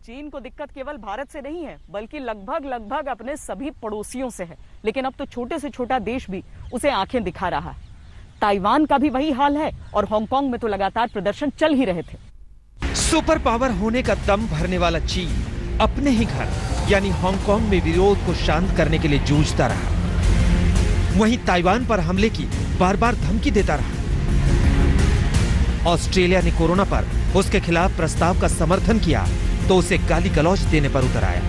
चीन को दिक्कत केवल भारत से नहीं है, बल्कि लगभग अपने सभी पड़ोसियों से है। लेकिन अब तो छोटे से छोटा देश भी उसे आंखें दिखा रहा है। ताइवान का भी वही हाल है और हांगकांग में तो लगातार प्रदर्शन चल ही रहे थे। सुपर पावर होने का दम भरने वाला चीन अपने ही घर यानी हांगकांग में विरोध को शांत करने के लिए जूझता रहा। वहीं ताइवान पर हमले की बार बार धमकी देता रहा। ऑस्ट्रेलिया ने कोरोना पर उसके खिलाफ प्रस्ताव का समर्थन किया तो उसे गाली गलौज देने पर उतर आया।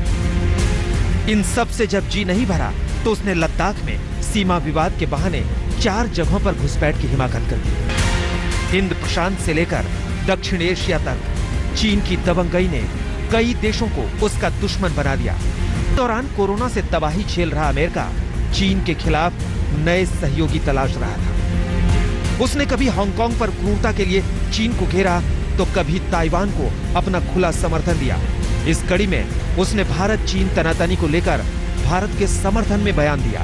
इन सब से जब जी नहीं भरा तो उसने लद्दाख में सीमा विवाद के बहाने 4 जगहों पर घुसपैठ की हिमाकत कर दी। हिंद प्रशांत से लेकर दक्षिण एशिया तक चीन की दबंगई ने कई देशों को उसका दुश्मन बना दिया। इस दौरान कोरोना से तबाही झेल रहा अमेरिका चीन के खिलाफ नए सहयोगी तलाश रहा था। उसने कभी हांगकांग पर क्रूरता के लिए चीन को घेरा तो कभी ताइवान को अपना खुला समर्थन दिया। इस कड़ी में उसने भारत चीन तनातनी को लेकर भारत के समर्थन में बयान दिया।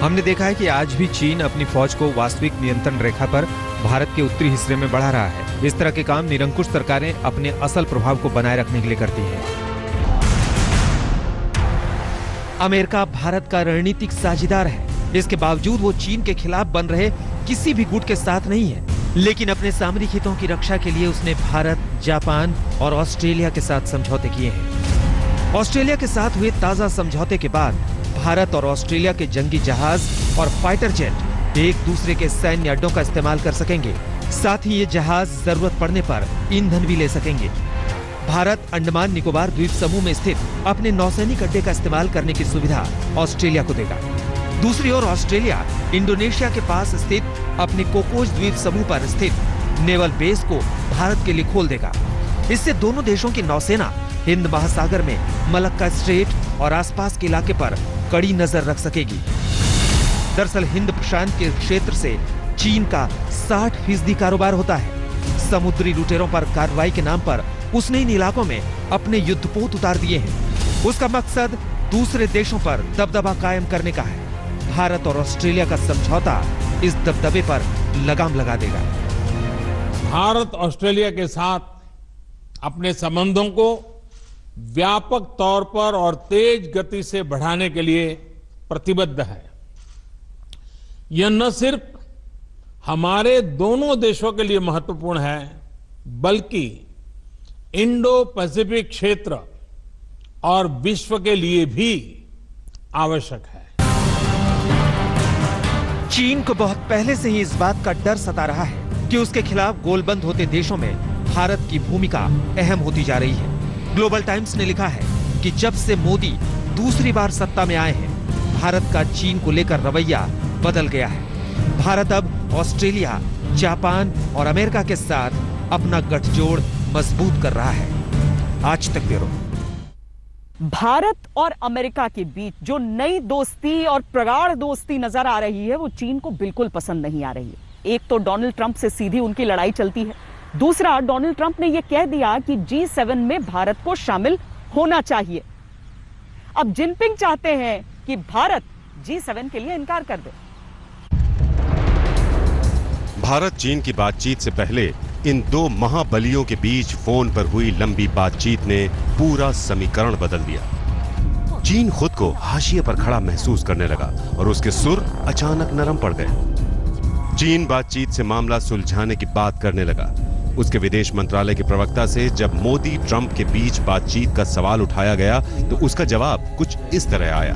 हमने देखा है कि आज भी चीन अपनी फौज को वास्तविक नियंत्रण रेखा पर भारत के उत्तरी हिस्से में बढ़ा रहा है। इस तरह के काम निरंकुश सरकारें अपने असल प्रभाव को बनाए रखने के लिए करती हैं। अमेरिका भारत का रणनीतिक साझेदार है। इसके बावजूद वो चीन के खिलाफ बन रहे किसी भी गुट के साथ नहीं है। लेकिन अपने सामरिक हितों की रक्षा के लिए उसने भारत, जापान और ऑस्ट्रेलिया के साथ समझौते किए हैं। ऑस्ट्रेलिया के साथ हुए ताजा समझौते के बाद भारत और ऑस्ट्रेलिया के जंगी जहाज और फाइटर जेट एक दूसरे के सैन्य अड्डों का इस्तेमाल कर सकेंगे। साथ ही ये जहाज जरूरत पड़ने पर ईंधन भी ले सकेंगे। भारत अंडमान निकोबार द्वीप समूह में स्थित अपने नौसैनिक अड्डे का इस्तेमाल करने की सुविधा ऑस्ट्रेलिया को देगा। दूसरी ओर ऑस्ट्रेलिया इंडोनेशिया के पास स्थित अपने कोकोस द्वीप समूह पर स्थित नेवल बेस को भारत के लिए खोल देगा। इससे दोनों देशों की नौसेना हिंद महासागर में मलक्का स्ट्रेट और आसपास के इलाके पर कड़ी नजर रख सकेगी। दरअसल हिंद प्रशांत के क्षेत्र से चीन का 60% कारोबार होता है। समुद्री लुटेरों पर कार्रवाई के नाम पर उसने इन इलाकों में अपने युद्धपोत उतार दिए हैं। उसका मकसद दूसरे देशों पर दबदबा कायम करने का है। भारत और ऑस्ट्रेलिया का समझौता इस दबदबे पर लगाम लगा देगा। भारत ऑस्ट्रेलिया के साथ अपने संबंधों को व्यापक तौर पर और तेज गति से बढ़ाने के लिए प्रतिबद्ध है। यह न सिर्फ हमारे दोनों देशों के लिए महत्वपूर्ण है, बल्कि इंडो पैसिफिक क्षेत्र और विश्व के लिए भी आवश्यक है। चीन को बहुत पहले से ही इस बात का डर सता रहा है कि उसके खिलाफ गोलबंद होते देशों में भारत की भूमिका अहम होती जा रही है। ग्लोबल टाइम्स ने लिखा है कि जब से मोदी दूसरी बार सत्ता में आए हैं, भारत का चीन को लेकर रवैया बदल गया है। भारत अब ऑस्ट्रेलिया, जापान और अमेरिका के साथ अपना गठजोड़ मजबूत कर रहा है। आज तक ब्यूरो। भारत और अमेरिका के बीच जो नई दोस्ती और प्रगाढ़ दोस्ती नजर आ रही है, वो चीन को बिल्कुल पसंद नहीं आ रही है। एक तो डोनाल्ड ट्रंप से सीधी उनकी लड़ाई चलती है। दूसरा, डोनाल्ड ट्रंप ने यह कह दिया कि G7 में भारत को शामिल होना चाहिए। अब जिनपिंग चाहते हैं कि भारत G7 के लिए इनकार कर दे। भारत चीन की बातचीत से पहले इन दो महाबलियों के बीच फोन पर हुई लंबी बातचीत ने पूरा समीकरण बदल दिया। चीन खुद को हाशिए पर खड़ा महसूस करने लगा और उसके सुर अचानक नरम पड़ गए। चीन बातचीत से मामला सुलझाने की बात करने लगा। उसके विदेश मंत्रालय के प्रवक्ता से जब मोदी ट्रंप के बीच बातचीत का सवाल उठाया गया तो उसका जवाब कुछ इस तरह आया।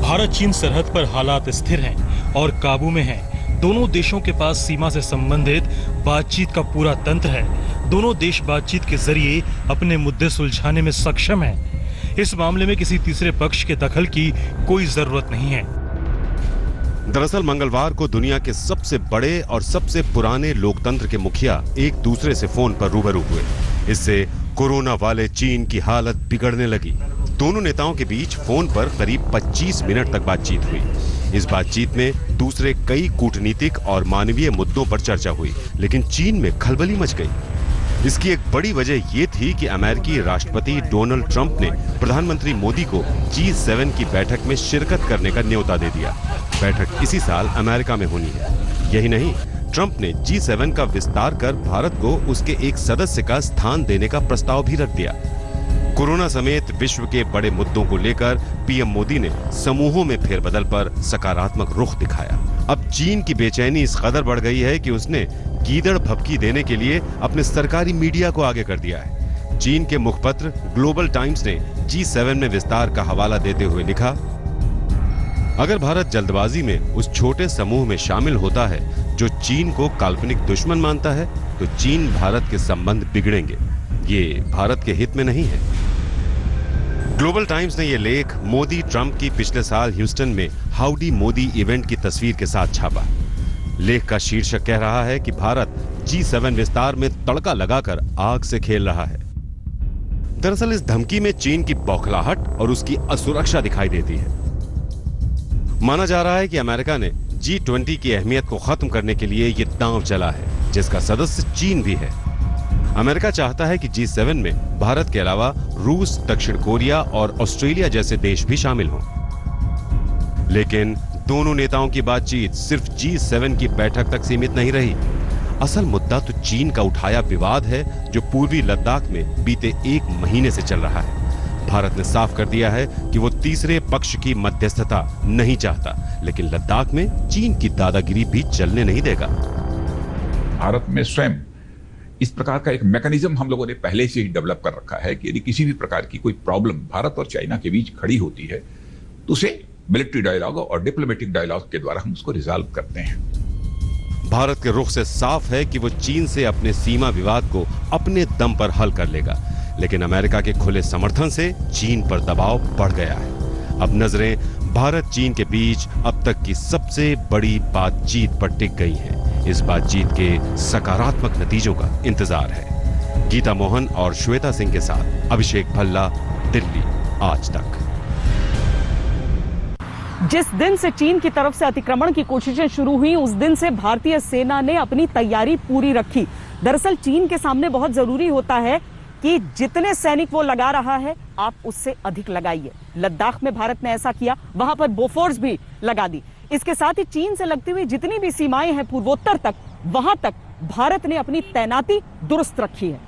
भारत चीन सरहद पर हालात स्थिर हैं और काबू में हैं। दोनों देशों के पास सीमा से संबंधित बातचीत का पूरा तंत्र है। दोनों देश बातचीत के जरिए अपने मुद्दे सुलझाने में सक्षम हैं। इस मामले में किसी तीसरे पक्ष के दखल की कोई जरूरत नहीं है। दरअसल मंगलवार को दुनिया के सबसे बड़े और सबसे पुराने लोकतंत्र के मुखिया एक दूसरे से फोन पर रूबरू हुए। इससे कोरोना वाले चीन की हालत बिगड़ने लगी। दोनों नेताओं के बीच फोन पर करीब 25 मिनट तक बातचीत हुई। इस बातचीत में दूसरे कई कूटनीतिक और मानवीय मुद्दों पर चर्चा हुई, लेकिन चीन में खलबली मच गई। इसकी एक बड़ी वजह ये थी कि अमेरिकी राष्ट्रपति डोनाल्ड ट्रंप ने प्रधानमंत्री मोदी को G7 की बैठक में शिरकत करने का न्योता दे दिया। बैठक इसी साल अमेरिका में होनी है। यही नहीं, ट्रंप ने G7 का विस्तार कर भारत को उसके एक सदस्य का स्थान देने का प्रस्ताव भी रख दिया। कोरोना समेत विश्व के बड़े मुद्दों को लेकर पीएम मोदी ने समूहों में फेरबदल पर सकारात्मक रुख दिखाया। अब चीन की बेचैनी इस कदर बढ़ गई है कि उसने गीदड़ भभकी देने के लिए अपने सरकारी मीडिया को आगे कर दिया है। चीन के मुखपत्र ग्लोबल टाइम्स ने G7 में विस्तार का हवाला देते हुए लिखा, अगर भारत जल्दबाजी में उस छोटे समूह में शामिल होता है जो चीन को काल्पनिक दुश्मन मानता है, तो चीन भारत के संबंध बिगड़ेंगे। ये भारत के हित में नहीं है। ग्लोबल टाइम्स ने यह लेख मोदी ट्रंप की पिछले साल ह्यूस्टन में हाउडी मोदी इवेंट की तस्वीर के साथ छापा। लेख का शीर्षक कह रहा है कि भारत G7 विस्तार में तड़का लगाकर आग से खेल रहा है। दरअसल इस धमकी में चीन की बौखलाहट और उसकी असुरक्षा दिखाई देती है। माना जा रहा है कि अमेरिका ने G20 की अहमियत को खत्म करने के लिए यह दांव चला है, जिसका सदस्य चीन भी है। अमेरिका चाहता है कि G7 में भारत के अलावा रूस, दक्षिण कोरिया और ऑस्ट्रेलिया जैसे देश भी शामिल हों। लेकिन दोनों नेताओं की बातचीत सिर्फ G7 की बैठक तक सीमित नहीं रही। असल मुद्दा तो चीन का उठाया विवाद है, जो पूर्वी लद्दाख में बीते 1 महीने से चल रहा है। भारत ने साफ कर दिया है कि वो तीसरे पक्ष की मध्यस्थता नहीं चाहता, लेकिन लद्दाख में चीन की दादागिरी भी चलने नहीं देगा। भारत में स्वयं इस प्रकार का एक मैकेनिज्म हम लोगों ने पहले से ही डेवलप कर रखा है कि यदि किसी भी प्रकार की कोई प्रॉब्लम भारत और चाइना के बीच खड़ी होती है तो उसे मिलिट्री डायलॉग और डिप्लोमेटिक डायलॉग के द्वारा हम उसको रिजॉल्व करते हैं। भारत के रुख से साफ है कि वो चीन से अपने सीमा विवाद को अपने दम पर हल कर लेगा, लेकिन अमेरिका के खुले समर्थन से चीन पर दबाव बढ़ गया है। अब नजरें भारत चीन के बीच अब तक की सबसे बड़ी बातचीत पर टिक गई हैं। इस बातचीत के सकारात्मक नतीजों का इंतजार है। गीता मोहन और श्वेता सिंह के साथ अभिषेक भल्ला, दिल्ली आज तक। जिस दिन से चीन की तरफ से अतिक्रमण की कोशिशें शुरू हुई, उस दिन से भारतीय सेना ने अपनी तैयारी पूरी रखी। दरअसल चीन के सामने बहुत जरूरी होता है कि जितने सैनिक वो लगा रहा है, आप उससे अधिक लगाइए। लद्दाख में भारत ने ऐसा किया, वहां पर बोफोर्स भी लगा दी। इसके साथ ही चीन से लगती हुई जितनी भी सीमाएं हैं पूर्वोत्तर तक, वहां तक भारत ने अपनी तैनाती दुरुस्त रखी है।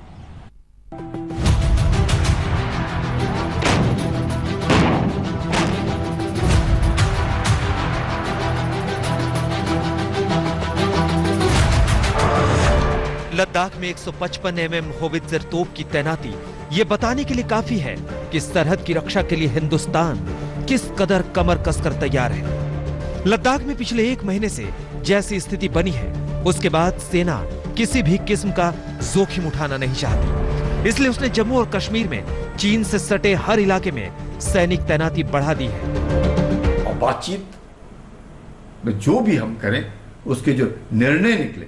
लद्दाख में 155 mm होवित्जर तोप की तैनाती ये बताने के लिए काफी है कि सरहद की रक्षा के लिए हिंदुस्तान किस कदर कमर कसकर तैयार है। लद्दाख में पिछले 1 महीने से जैसी स्थिति बनी है, उसके बाद सेना किसी भी किस्म का जोखिम उठाना नहीं चाहती। इसलिए उसने जम्मू और कश्मीर में चीन से सटे हर इलाके में सैनिक तैनाती बढ़ा दी है। और बातचीत में जो भी हम करें, उसके जो निर्णय निकले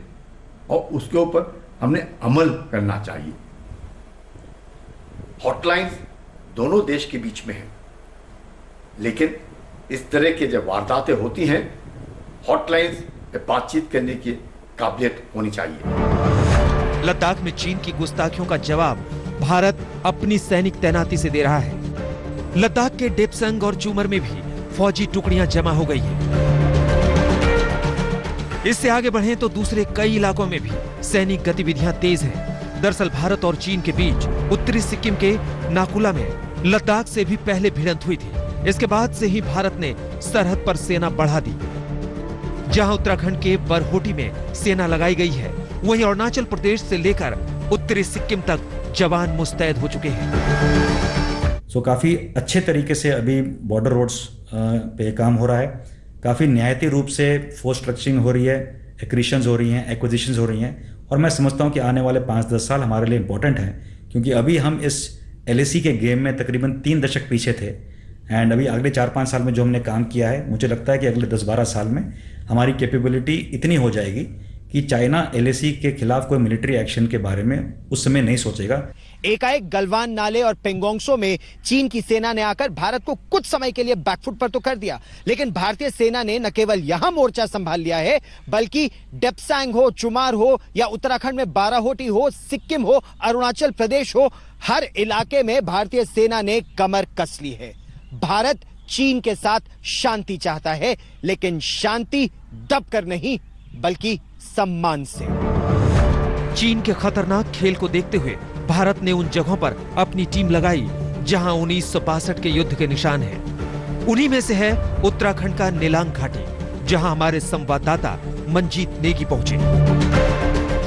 और उसके ऊपर हमने अमल करना चाहिए। हॉटलाइंस दोनों देश के बीच में है, लेकिन इस तरह के जब वारदातें होती हैं, हॉटलाइंस पे बातचीत करने की काबिलियत होनी चाहिए। लद्दाख में चीन की गुस्ताखियों का जवाब भारत अपनी सैनिक तैनाती से दे रहा है। लद्दाख के डेप्संग और चूमर में भी फौजी टुकड़ियां जमा हो गई हैं। इससे आगे बढ़ें तो दूसरे कई इलाकों में भी सैनिक गतिविधियां तेज हैं। दरअसल भारत और चीन के बीच उत्तरी सिक्किम के नाकुला में लद्दाख से भी पहले भिड़ंत हुई थी। इसके बाद से ही भारत ने सरहद पर सेना बढ़ा दी। जहां उत्तराखंड के बरहोटी में सेना लगाई गई है, वहीं अरुणाचल प्रदेश से लेकर उत्तरी सिक्किम तक जवान मुस्तैद हो चुके हैं। काफी अच्छे तरीके से अभी बॉर्डर रोड्स पे काम हो रहा है। काफ़ी न्यायिक रूप से फोर्स स्ट्रक्चरिंग हो रही है, एक्विजिशंस हो रही हैं, एक्विजिशंस हो रही हैं। और मैं समझता हूं कि आने वाले 5-10 साल हमारे लिए इंपॉर्टेंट हैं, क्योंकि अभी हम इस LAC के गेम में तकरीबन 3 दशक पीछे थे। एंड अभी अगले 4-5 साल में जो हमने काम किया है, मुझे लगता है कि अगले 10-12 साल में हमारी कैपेबिलिटी इतनी हो जाएगी कि चाइना LAC के खिलाफ कोई मिलिट्री एक्शन के बारे में उस समय नहीं सोचेगा। एकाएक गलवान नाले और पेंगोंगसो में चीन की सेना ने आकर भारत को कुछ समय के लिए बैकफुट पर तो कर दिया, लेकिन भारतीय सेना ने न केवल यहां मोर्चा संभाल लिया है, बल्कि डेप्सांग हो, चुमार हो या उत्तराखंड में बाराहोटी हो, सिक्किम हो, अरुणाचल प्रदेश हो, हर इलाके में भारतीय सेना ने कमर कस ली है। भारत चीन के साथ शांति चाहता है, लेकिन शांति दबकर नहीं, बल्कि सम्मान से। चीन के खतरनाक खेल को देखते हुए भारत ने उन जगहों पर अपनी टीम लगाई जहां 1962 के युद्ध के निशान हैं। उन्हीं में से है उत्तराखंड का नेलांग घाटी, जहां हमारे संवाददाता मंजीत नेगी पहुंचे।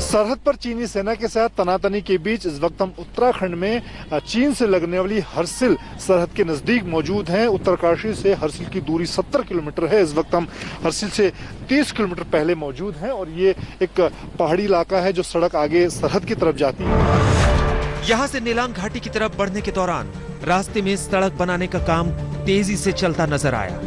सरहद पर चीनी सेना के साथ तनातनी के बीच इस वक्त हम उत्तराखंड में चीन से लगने वाली हरसिल सरहद के नजदीक मौजूद हैं। उत्तरकाशी से हरसिल की दूरी 70 किलोमीटर है। इस वक्त हम हरसिल से 30 किलोमीटर पहले मौजूद हैं और ये एक पहाड़ी इलाका है जो सड़क आगे सरहद की तरफ जाती है। यहाँ से नेलांग घाटी की तरफ बढ़ने के दौरान रास्ते में सड़क बनाने का काम तेजी से चलता नजर आया।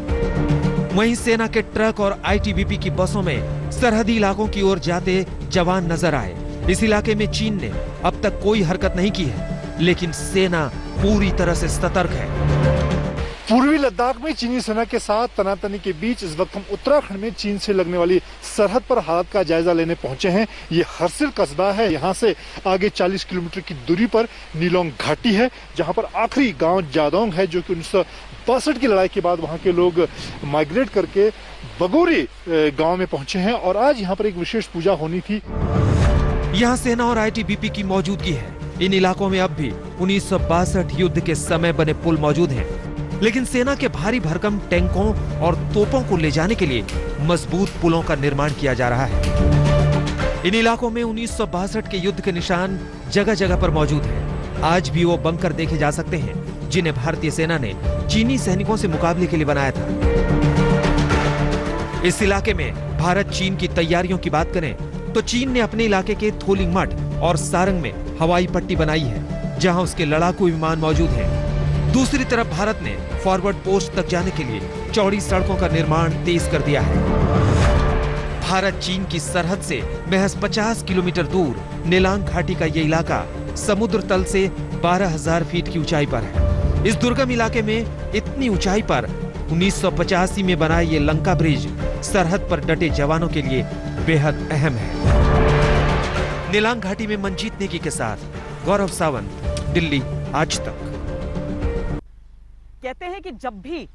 वहीं सेना के ट्रक और आईटीबीपी की बसों में सरहदी इलाकों की ओर जाते जवान नजर आए। इस इलाके में चीन ने अब तक कोई हरकत नहीं की है, लेकिन सेना पूरी तरह से सतर्क है। पूर्वी लद्दाख में चीनी सेना के साथ तनातनी के बीच इस वक्त हम उत्तराखंड में चीन से लगने वाली सरहद पर हालात का जायजा लेने पहुंचे हैं। ये हरसिल कस्बा है। यहाँ से आगे 40 किलोमीटर की दूरी पर नीलोंग घाटी है, जहाँ पर आखिरी गांव जादोंग है, जो कि 1962 की लड़ाई के बाद वहाँ के लोग माइग्रेट करके बगोरी गांव में पहुंचे हैं और आज यहाँ पर एक विशेष पूजा होनी थी। यहाँ सेना और आईटीबीपी की मौजूदगी है। इन इलाकों में अब भी 1962 युद्ध के समय बने पुल मौजूद हैं, लेकिन सेना के भारी भरकम टैंकों और तोपों को ले जाने के लिए मजबूत पुलों का निर्माण किया जा रहा है। इन इलाकों में 1962 के युद्ध के निशान जगह जगह पर मौजूद हैं। आज भी वो बंकर देखे जा सकते हैं जिन्हें भारतीय सेना ने चीनी सैनिकों से मुकाबले के लिए बनाया था। इस इलाके में भारत चीन की तैयारियों की बात करें तो चीन ने अपने इलाके के थोलिंग मठ और सारंग में हवाई पट्टी बनाई है, जहां उसके लड़ाकू विमान मौजूद हैं। दूसरी तरफ भारत ने फॉरवर्ड पोस्ट तक जाने के लिए चौड़ी सड़कों का निर्माण तेज कर दिया है। भारत चीन की सरहद से महज 50 किलोमीटर दूर नेलांग घाटी का ये इलाका समुद्र तल से 12,000 फीट की ऊंचाई पर है। इस दुर्गम इलाके में इतनी ऊंचाई पर 1985 में बनाया ये लंका ब्रिज सरहद पर डटे जवानों के लिए बेहद अहम है। नेलांग घाटी में मंजीत नेगी के साथ गौरव सावंत, दिल्ली आज तक। कहते हैं कि जब भी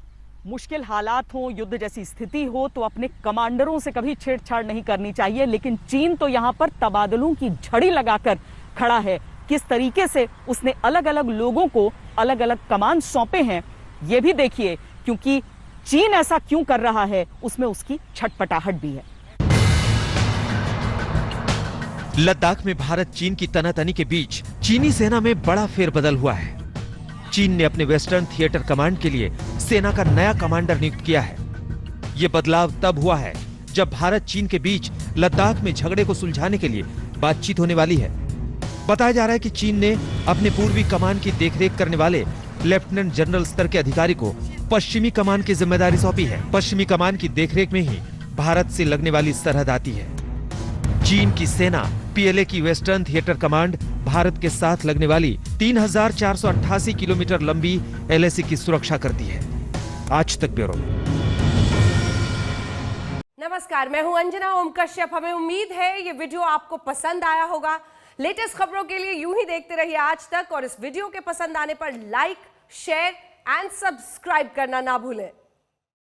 मुश्किल हालात हो, युद्ध जैसी स्थिति हो, तो अपने कमांडरों से कभी छेड़छाड़ नहीं करनी चाहिए, लेकिन चीन तो यहां पर तबादलों की झड़ी लगाकर खड़ा है। किस तरीके से उसने अलग अलग लोगों को अलग अलग कमान सौंपे हैं, यह भी देखिए, क्योंकि चीन ऐसा क्यों कर रहा है उसमें उसकी छटपटाहट भी है। लद्दाख में भारत चीन की तनातनी के बीच चीनी सेना में बड़ा फेरबदल हुआ है। चीन ने अपने वेस्टर्न थिएटर कमांड के लिए सेना का नया कमांडर नियुक्त किया है। यह बदलाव तब हुआ है जब भारत चीन के बीच लद्दाख में झगड़े को सुलझाने के लिए बातचीत होने वाली है। बताया जा रहा है कि चीन ने अपने पूर्वी कमान की देखरेख करने वाले लेफ्टिनेंट जनरल स्तर के अधिकारी को पश्चिमी कमान की जिम्मेदारी सौंपी है। पश्चिमी कमान की देखरेख में ही भारत से लगने वाली सरहद आती है। चीन की सेना पीएलए की वेस्टर्न थिएटर कमांड भारत के साथ लगने वाली 3,488 किलोमीटर लंबी एलएसी की सुरक्षा करती है। आज तक ब्यूरो। नमस्कार, मैं हूं अंजना ओम कश्यप। हमें उम्मीद है ये वीडियो आपको पसंद आया होगा। लेटेस्ट खबरों के लिए यूं ही देखते रहिए आज तक, और इस वीडियो के पसंद आने पर लाइक, शेयर एंड सब्सक्राइब करना ना भूलें।